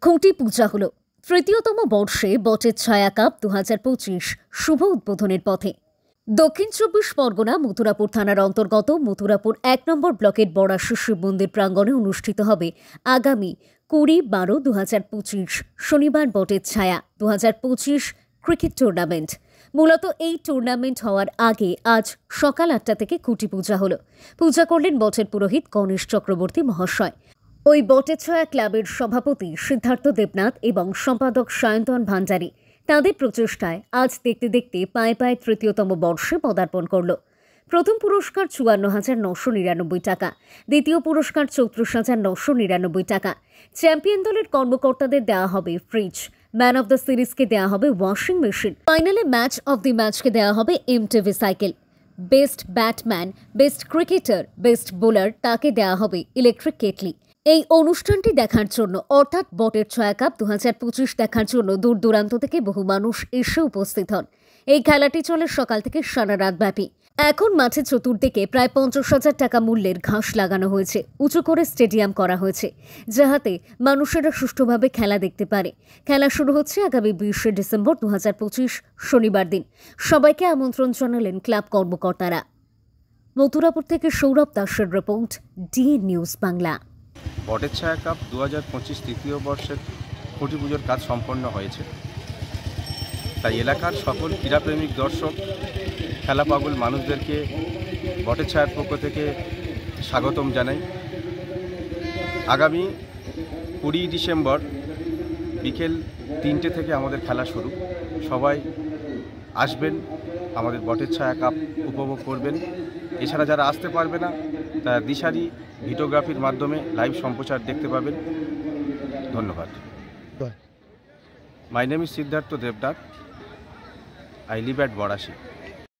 খুঁটি পূজা হল তৃতীয়তম বর্ষে বটের ছায়া কাপ 2025 শুভ উদ্বোধনের পথে। দক্ষিণ 24 পরগনা মথুরাপুর থানার অন্তর্গত মথুরাপুর 1 নম্বর ব্লকের বড়াশ্বর শিব মন্দির প্রাঙ্গণে অনুষ্ঠিত হবে আগামী 20/12/2025 শনিবার বটের ছায়া 2025 ক্রিকেট টুর্নামেন্ট। মূলত এই টুর্নামেন্ট হওয়ার আগে আজ সকাল 8টা থেকে খুঁটি পূজা হল। পূজা করলেন বটের পুরোহিত গণেশ চক্রবর্তী মহাশয়। ওই বটের ছায়া ক্লাবের সভাপতি সিদ্ধার্থ দেবনাথ এবং সম্পাদক সায়ন্তন ভান্ডারী তাঁদের প্রচেষ্টায় আজ দেখতে দেখতে পায়ে পায়ে তৃতীয়তম বর্ষে পদার্পণ করল। প্রথম পুরস্কার 54,999 টাকা, দ্বিতীয় পুরস্কার 34,999 টাকা। চ্যাম্পিয়ন দলের কর্মকর্তাদের দেওয়া হবে ফ্রিজ, ম্যান অব দ্য সিরিজকে দেওয়া হবে ওয়াশিং মেশিন, ফাইনালে ম্যাচ অব দি ম্যাচকে দেওয়া হবে MTV cycle, best Batman, best cricketer, best bowler তাকে দেওয়া হবে ইলেকট্রিক কেটলি। এই অনুষ্ঠানটি দেখার জন্য অর্থাৎ বটের ছায়া কাপ 2025 দেখার জন্য দূর দূরান্ত থেকে বহু মানুষ এসে উপস্থিত হন। এই খেলাটি চলে সকাল থেকে সারা রাত ব্যাপী। এখন মাঠে চতুর্দিকে প্রায় 50,000 টাকা মূল্যের ঘাস লাগানো হয়েছে, উঁচু করে স্টেডিয়াম করা হয়েছে, যাহাতে মানুষেরা সুষ্ঠুভাবে খেলা দেখতে পারে। খেলা শুরু হচ্ছে আগামী 20 ডিসেম্বর 2025 শনিবার দিন। সবাইকে আমন্ত্রণ জানালেন ক্লাব কর্মকর্তারা। মথুরাপুর থেকে সৌরভ দাসের রিপোর্ট, ডিএন নিউজ বাংলা। বটের ছায়া কাপ 2025 তৃতীয় বর্ষের খুঁটি পুজোর কাজ সম্পন্ন হয়েছে। তাই এলাকার সকল ক্রীড়াপ্রেমিক দর্শক, খেলা পাগল মানুষদেরকে বটের ছায়ার পক্ষ থেকে স্বাগতম জানাই। আগামী 20 ডিসেম্বর বিকেল 3টে থেকে আমাদের খেলা শুরু। সবাই আসবেন, আমাদের বটের ছায়া কাপ উপভোগ করবেন। এছাড়া যারা আসতে পারবে না তারা দিশারি ভিডিওগ্রাফির মাধ্যমে লাইভ সম্প্রচার দেখতে পাবেন। ধন্যবাদ। My name is Siddhartha Debnath. I live at Borashi.